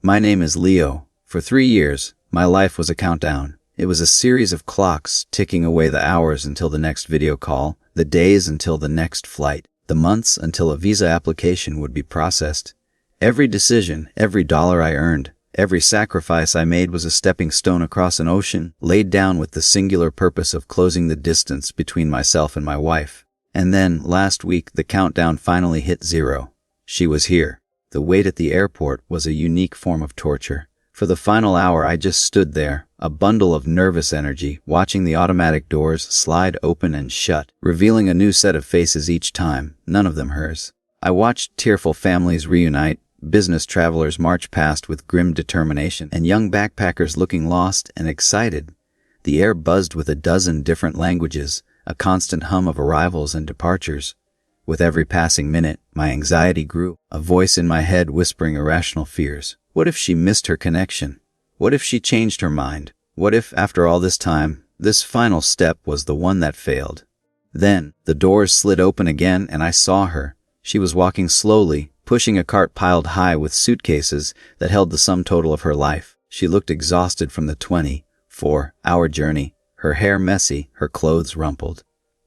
My name is Leo. For 3 years, my life was a countdown. It was a series of clocks ticking away the hours until the next video call, the days until the next flight, the months until a visa application would be processed. Every decision, every dollar I earned, every sacrifice I made was a stepping stone across an ocean, laid down with the singular purpose of closing the distance between myself and my wife. And then, last week, the countdown finally hit 0. She was here. The wait at the airport was a unique form of torture. For the final hour, I just stood there, a bundle of nervous energy, watching the automatic doors slide open and shut, revealing a new set of faces each time, none of them hers. I watched tearful families reunite, business travelers march past with grim determination, and young backpackers looking lost and excited. The air buzzed with a dozen different languages, a constant hum of arrivals and departures. With every passing minute, my anxiety grew, a voice in my head whispering irrational fears. What if she missed her connection? What if she changed her mind? What if, after all this time, this final step was the one that failed? Then, the doors slid open again and I saw her. She was walking slowly, pushing a cart piled high with suitcases that held the sum total of her life. She looked exhausted from the 24-hour journey, her hair messy, her clothes rumpled.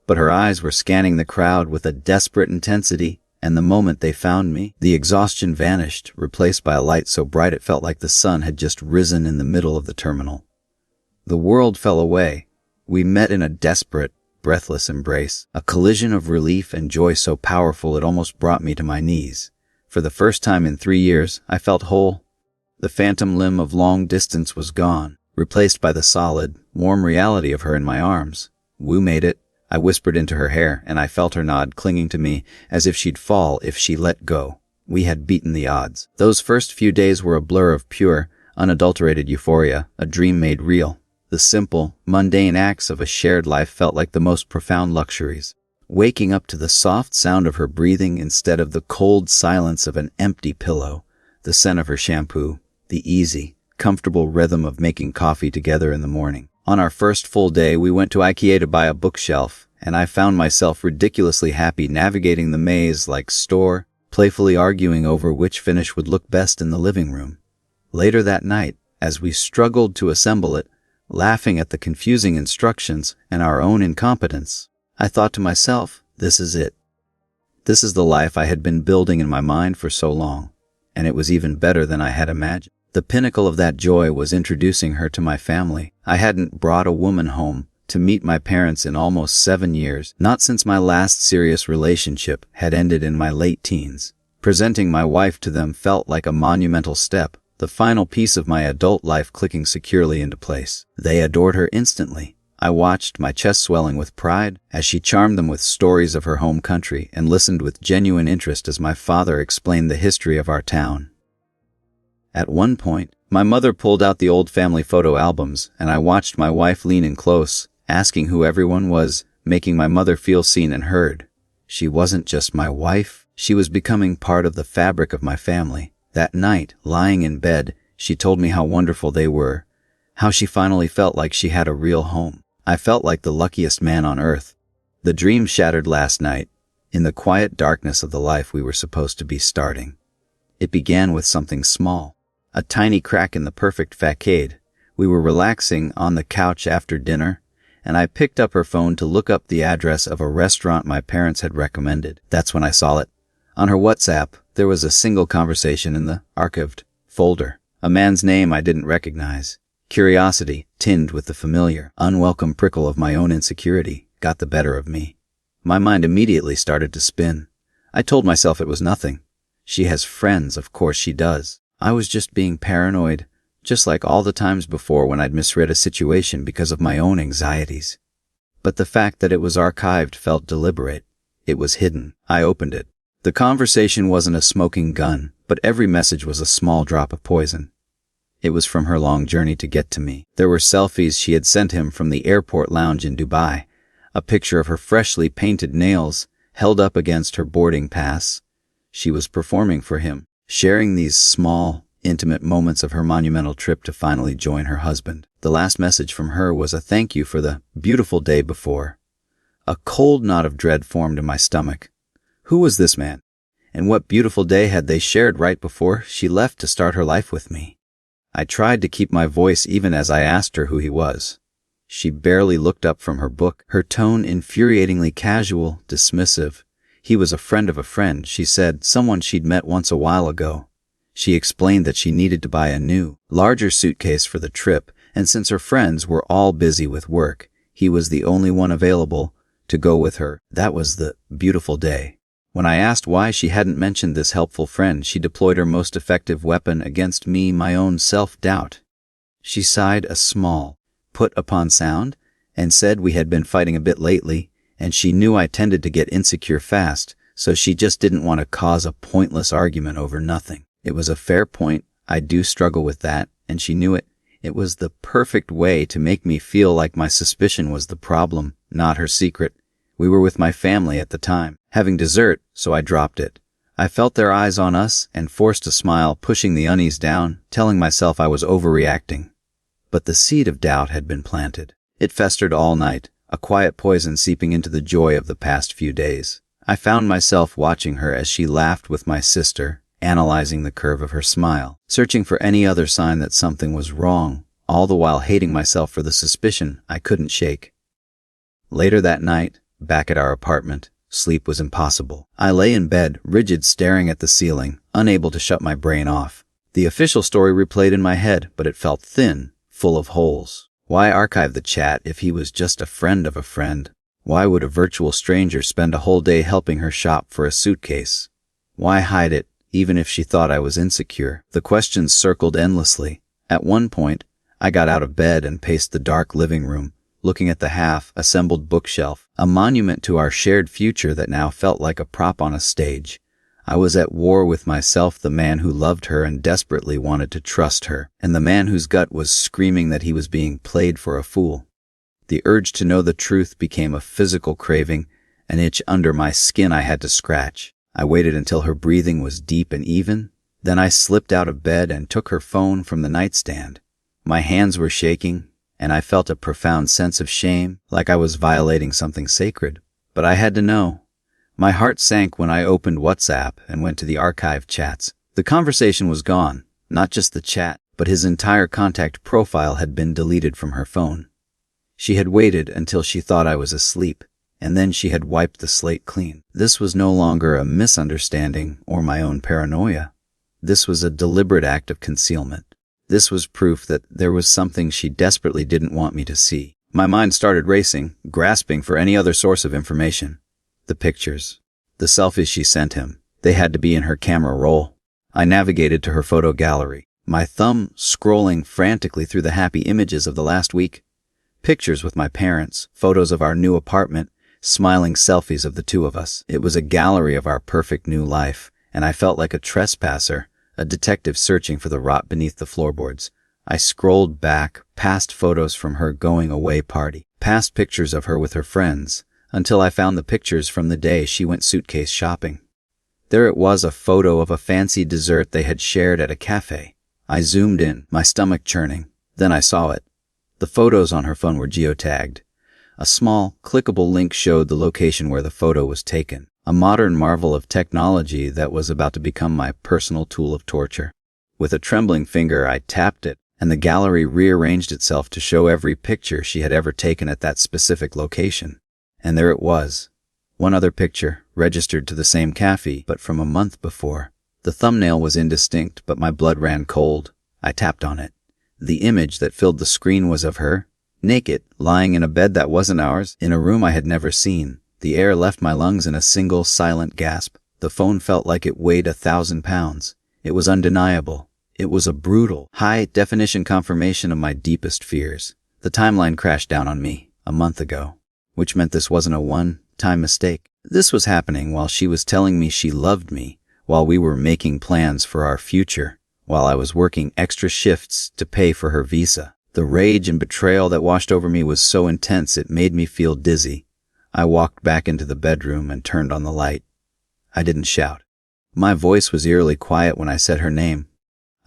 But her eyes were scanning the crowd with a desperate intensity, and the moment they found me, the exhaustion vanished, replaced by a light so bright it felt like the sun had just risen in the middle of the terminal. The world fell away. We met in a desperate, breathless embrace, a collision of relief and joy so powerful it almost brought me to my knees. For the first time in 3 years, I felt whole. The phantom limb of long distance was gone, replaced by the solid, warm reality of her in my arms. "We made it," I whispered into her hair, and I felt her nod, clinging to me, as if she'd fall if she let go. We had beaten the odds. Those first few days were a blur of pure, unadulterated euphoria, a dream made real. The simple, mundane acts of a shared life felt like the most profound luxuries. Waking up to the soft sound of her breathing instead of the cold silence of an empty pillow, the scent of her shampoo, the easy, comfortable rhythm of making coffee together in the morning. On our first full day, we went to IKEA to buy a bookshelf, and I found myself ridiculously happy navigating the maze like store, playfully arguing over which finish would look best in the living room. Later that night, as we struggled to assemble it, laughing at the confusing instructions and our own incompetence, I thought to myself, this is it. This is the life I had been building in my mind for so long, and it was even better than I had imagined. The pinnacle of that joy was introducing her to my family. I hadn't brought a woman home to meet my parents in almost 7 years, not since my last serious relationship had ended in my late teens. Presenting my wife to them felt like a monumental step, the final piece of my adult life clicking securely into place. They adored her instantly. I watched, my chest swelling with pride, as she charmed them with stories of her home country and listened with genuine interest as my father explained the history of our town. At one point, my mother pulled out the old family photo albums, and I watched my wife lean in close, asking who everyone was, making my mother feel seen and heard. She wasn't just my wife, she was becoming part of the fabric of my family. That night, lying in bed, she told me how wonderful they were, how she finally felt like she had a real home. I felt like the luckiest man on earth. The dream shattered last night, in the quiet darkness of the life we were supposed to be starting. It began with something small. A tiny crack in the perfect facade. We were relaxing on the couch after dinner, and I picked up her phone to look up the address of a restaurant my parents had recommended. That's when I saw it. On her WhatsApp, there was a single conversation in the archived folder. A man's name I didn't recognize. Curiosity, tinged with the familiar, unwelcome prickle of my own insecurity, got the better of me. My mind immediately started to spin. I told myself it was nothing. She has friends, of course she does. I was just being paranoid, just like all the times before when I'd misread a situation because of my own anxieties. But the fact that it was archived felt deliberate. It was hidden. I opened it. The conversation wasn't a smoking gun, but every message was a small drop of poison. It was from her long journey to get to me. There were selfies she had sent him from the airport lounge in Dubai, a picture of her freshly painted nails held up against her boarding pass. She was performing for him, sharing these small, intimate moments of her monumental trip to finally join her husband. The last message from her was a thank you for the beautiful day before. A cold knot of dread formed in my stomach. Who was this man? And what beautiful day had they shared right before she left to start her life with me? I tried to keep my voice even as I asked her who he was. She barely looked up from her book, her tone infuriatingly casual, dismissive. He was a friend of a friend, she said, someone she'd met once a while ago. She explained that she needed to buy a new, larger suitcase for the trip, and since her friends were all busy with work, he was the only one available to go with her. That was the beautiful day. When I asked why she hadn't mentioned this helpful friend, she deployed her most effective weapon against me, my own self-doubt. She sighed a small, put-upon sound and said we had been fighting a bit lately, and she knew I tended to get insecure fast, so she just didn't want to cause a pointless argument over nothing. It was a fair point. I do struggle with that, and she knew it. It was the perfect way to make me feel like my suspicion was the problem, not her secret. We were with my family at the time, having dessert, so I dropped it. I felt their eyes on us and forced a smile, pushing the unease down, telling myself I was overreacting. But the seed of doubt had been planted. It festered all night, a quiet poison seeping into the joy of the past few days. I found myself watching her as she laughed with my sister, analyzing the curve of her smile, searching for any other sign that something was wrong, all the while hating myself for the suspicion I couldn't shake. Later that night, back at our apartment, sleep was impossible. I lay in bed, rigid, staring at the ceiling, unable to shut my brain off. The official story replayed in my head, but it felt thin, full of holes. Why archive the chat if he was just a friend of a friend? Why would a virtual stranger spend a whole day helping her shop for a suitcase? Why hide it, even if she thought I was insecure? The questions circled endlessly. At one point, I got out of bed and paced the dark living room, looking at the half-assembled bookshelf, a monument to our shared future that now felt like a prop on a stage. I was at war with myself, the man who loved her and desperately wanted to trust her, and the man whose gut was screaming that he was being played for a fool. The urge to know the truth became a physical craving, an itch under my skin I had to scratch. I waited until her breathing was deep and even. Then I slipped out of bed and took her phone from the nightstand. My hands were shaking, and I felt a profound sense of shame, like I was violating something sacred. But I had to know. My heart sank when I opened WhatsApp and went to the archived chats. The conversation was gone, not just the chat, but his entire contact profile had been deleted from her phone. She had waited until she thought I was asleep, and then she had wiped the slate clean. This was no longer a misunderstanding or my own paranoia. This was a deliberate act of concealment. This was proof that there was something she desperately didn't want me to see. My mind started racing, grasping for any other source of information. The pictures, the selfies she sent him, they had to be in her camera roll. I navigated to her photo gallery, my thumb scrolling frantically through the happy images of the last week. Pictures with my parents, photos of our new apartment, smiling selfies of the two of us. It was a gallery of our perfect new life, and I felt like a trespasser, a detective searching for the rot beneath the floorboards. I scrolled back, past photos from her going-away party, past pictures of her with her friends, until I found the pictures from the day she went suitcase shopping. There it was, a photo of a fancy dessert they had shared at a cafe. I zoomed in, my stomach churning. Then I saw it. The photos on her phone were geotagged. A small, clickable link showed the location where the photo was taken, a modern marvel of technology that was about to become my personal tool of torture. With a trembling finger, I tapped it, and the gallery rearranged itself to show every picture she had ever taken at that specific location. And there it was. One other picture, registered to the same cafe, but from a month before. The thumbnail was indistinct, but my blood ran cold. I tapped on it. The image that filled the screen was of her, naked, lying in a bed that wasn't ours, in a room I had never seen. The air left my lungs in a single silent gasp. The phone felt like it weighed 1,000 pounds. It was undeniable. It was a brutal, high-definition confirmation of my deepest fears. The timeline crashed down on me, a month ago. Which meant this wasn't a one-time mistake. This was happening while she was telling me she loved me, while we were making plans for our future, while I was working extra shifts to pay for her visa. The rage and betrayal that washed over me was so intense it made me feel dizzy. I walked back into the bedroom and turned on the light. I didn't shout. My voice was eerily quiet when I said her name.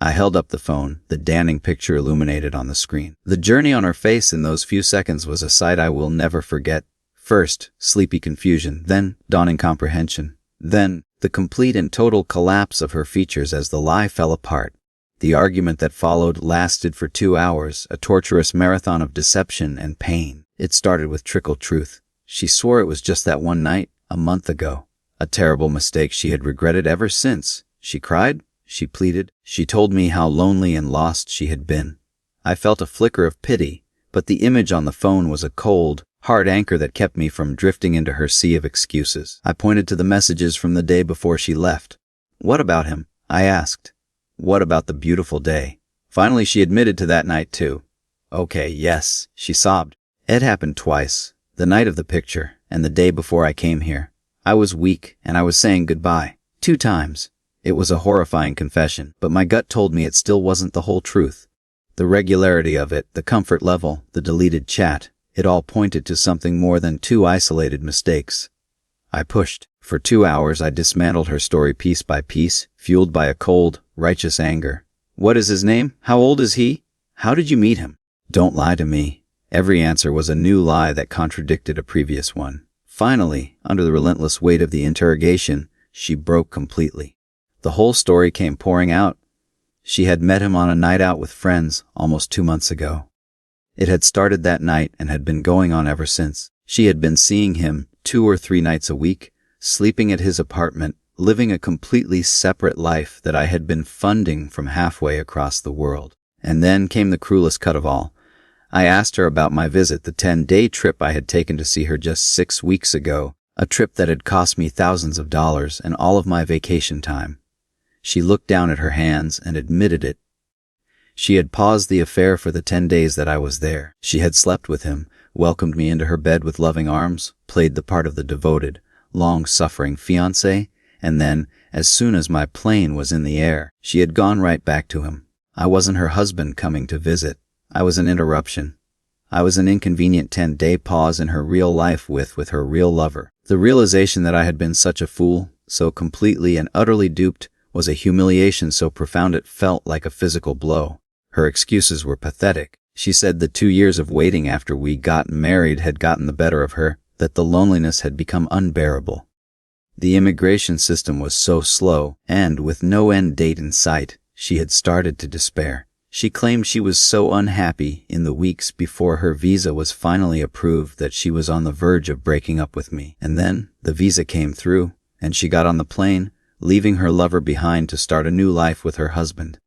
I held up the phone, the damning picture illuminated on the screen. The journey on her face in those few seconds was a sight I will never forget. First, sleepy confusion, then dawning comprehension, then The complete and total collapse of her features as the lie fell apart. The argument that followed lasted for 2 hours, a torturous marathon of deception and pain. It started with trickle truth. She swore it was just that one night, a month ago. A terrible mistake she had regretted ever since. She cried, she pleaded, she told me how lonely and lost she had been. I felt a flicker of pity, but the image on the phone was a cold, hard anchor that kept me from drifting into her sea of excuses. I pointed to the messages from the day before she left. What about him? I asked. What about the beautiful day? Finally, she admitted to that night too. Okay, yes, she sobbed. It happened twice, the night of the picture and the day before I came here. I was weak and I was saying goodbye. 2 times. It was a horrifying confession, but my gut told me it still wasn't the whole truth. The regularity of it, the comfort level, the deleted chat, it all pointed to something more than 2 isolated mistakes. I pushed. For 2 hours I dismantled her story piece by piece, fueled by a cold, righteous anger. What is his name? How old is he? How did you meet him? Don't lie to me. Every answer was a new lie that contradicted a previous one. Finally, under the relentless weight of the interrogation, she broke completely. The whole story came pouring out. She had met him on a night out with friends almost 2 months ago. It had started that night and had been going on ever since. She had been seeing him 2 or 3 nights a week, sleeping at his apartment, living a completely separate life that I had been funding from halfway across the world. And then came the cruelest cut of all. I asked her about my visit, the 10-day trip I had taken to see her just 6 weeks ago, a trip that had cost me thousands of dollars and all of my vacation time. She looked down at her hands and admitted it. She had paused the affair for the 10 days that I was there. She had slept with him, welcomed me into her bed with loving arms, played the part of the devoted, long-suffering fiancé, and then, as soon as my plane was in the air, she had gone right back to him. I wasn't her husband coming to visit. I was an interruption. I was an inconvenient 10-day pause in her real life with her real lover. The realization that I had been such a fool, so completely and utterly duped, was a humiliation so profound it felt like a physical blow. Her excuses were pathetic. She said the 2 years of waiting after we got married had gotten the better of her, that the loneliness had become unbearable. The immigration system was so slow, and with no end date in sight, she had started to despair. She claimed she was so unhappy in the weeks before her visa was finally approved that she was on the verge of breaking up with me. And then the visa came through, and she got on the plane, leaving her lover behind to start a new life with her husband.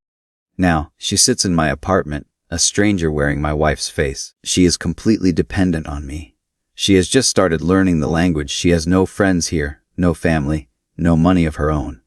Now, she sits in my apartment, a stranger wearing my wife's face. She is completely dependent on me. She has just started learning the language. She has no friends here, no family, no money of her own.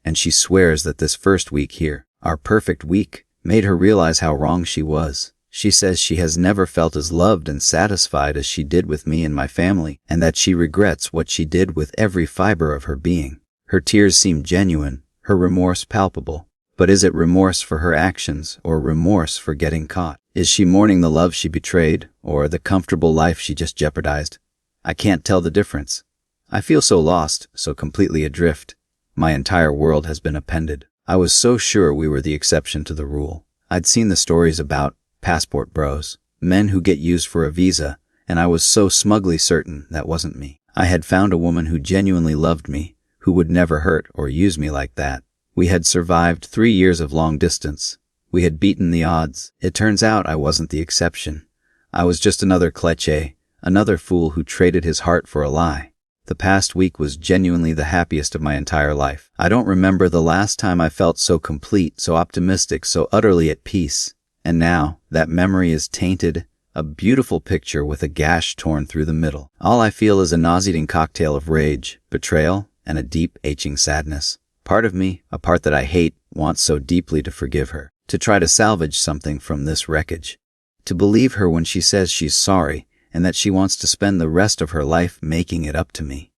And she swears that this first week here, our perfect week, made her realize how wrong she was. She says she has never felt as loved and satisfied as she did with me and my family, and that she regrets what she did with every fiber of her being. Her tears seem genuine, her remorse palpable. But is it remorse for her actions or remorse for getting caught? Is she mourning the love she betrayed or the comfortable life she just jeopardized? I can't tell the difference. I feel so lost, so completely adrift. My entire world has been upended. I was so sure we were the exception to the rule. I'd seen the stories about passport bros, men who get used for a visa, and I was so smugly certain that wasn't me. I had found a woman who genuinely loved me, who would never hurt or use me like that. We had survived 3 years of long distance. We had beaten the odds. It turns out I wasn't the exception. I was just another cliché, another fool who traded his heart for a lie. The past week was genuinely the happiest of my entire life. I don't remember the last time I felt so complete, so optimistic, so utterly at peace. And now, that memory is tainted, a beautiful picture with a gash torn through the middle. All I feel is a nauseating cocktail of rage, betrayal, and a deep, aching sadness. Part of me, a part that I hate, wants so deeply to forgive her, to try to salvage something from this wreckage, to believe her when she says she's sorry and that she wants to spend the rest of her life making it up to me.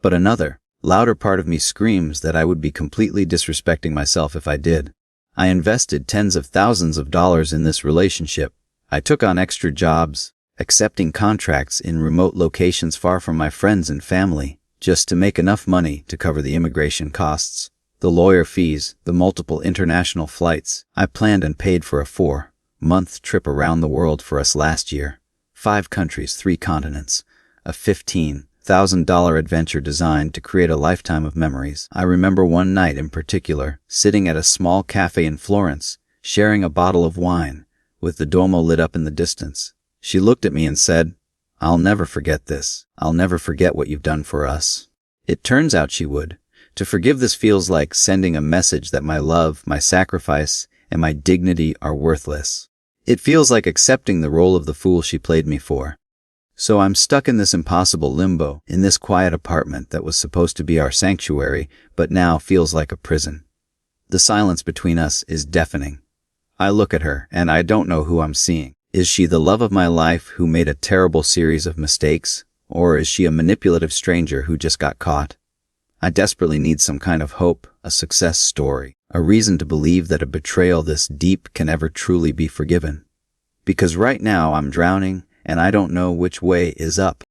But another, louder part of me screams that I would be completely disrespecting myself if I did. I invested tens of thousands of dollars in this relationship. I took on extra jobs, accepting contracts in remote locations far from my friends and family, just to make enough money to cover the immigration costs, the lawyer fees, the multiple international flights. I planned and paid for a 4-month trip around the world for us last year. 5 countries, 3 continents, a $15,000 $1,000 adventure designed to create a lifetime of memories. I remember one night in particular, sitting at a small cafe in Florence, sharing a bottle of wine, with the Duomo lit up in the distance. She looked at me and said, "I'll never forget this. I'll never forget what you've done for us." It turns out she would. To forgive this feels like sending a message that my love, my sacrifice, and my dignity are worthless. It feels like accepting the role of the fool she played me for. So I'm stuck in this impossible limbo, in this quiet apartment that was supposed to be our sanctuary, but now feels like a prison. The silence between us is deafening. I look at her, and I don't know who I'm seeing. Is she the love of my life who made a terrible series of mistakes? Or is she a manipulative stranger who just got caught? I desperately need some kind of hope, a success story, a reason to believe that a betrayal this deep can ever truly be forgiven. Because right now I'm drowning, and I don't know which way is up.